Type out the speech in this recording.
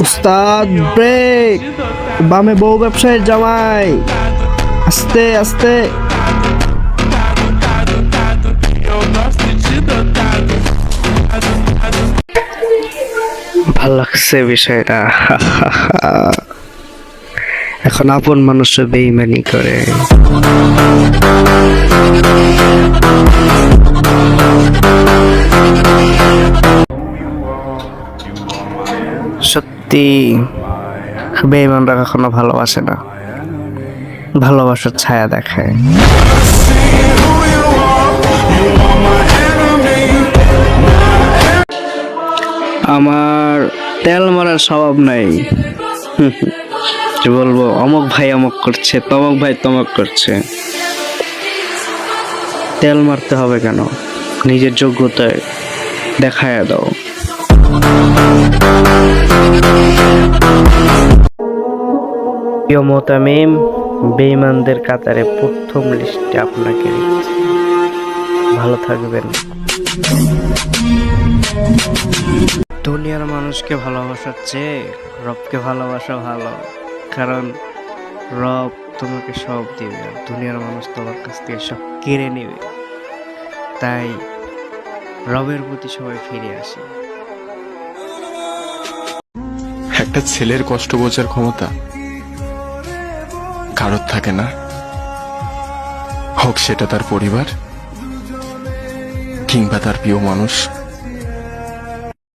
উস্তাদ ব্রেক, বামে বউ ব্যবসায়ীর জামাই, আস্তে আস্তে। ভাল লাগছে বিষয়টা। এখন আপন মানুষ বেইমানি করে। সত্যি বেইমানরা কখনো ভালোবাসে না, ভালোবাসার ছায়া দেখায়। আমার তেল মারার স্বভাব নাই। কি বলবো, অমুক ভাই অমুক করছে, তমক ভাই তমক করছে। তেল মারতে হবে কেন? নিজের যোগ্যতায় দেখায় দাও। প্রিয় মোতামিম, বেঈমানদের কাতারে প্রথম লিস্টে আপনাকে রেখেছি। ভালো থাকবেন। দুনিয়ার মানুষকে ভালোবাসার চেয়ে রবকে ভালোবাসা ভালো, কারণ রব তোমাকে সব দিবে আর দুনিয়ার মানুষ তোমার কাছ থেকে সব কেড়ে নেবে। তাই রবের প্রতি সবাই ফিরে আসে। একটা ছেলের কষ্ট বোঝার ক্ষমতা কারোর থাকে না, হোক সেটা তার পরিবার কিংবা তার প্রিয় মানুষ।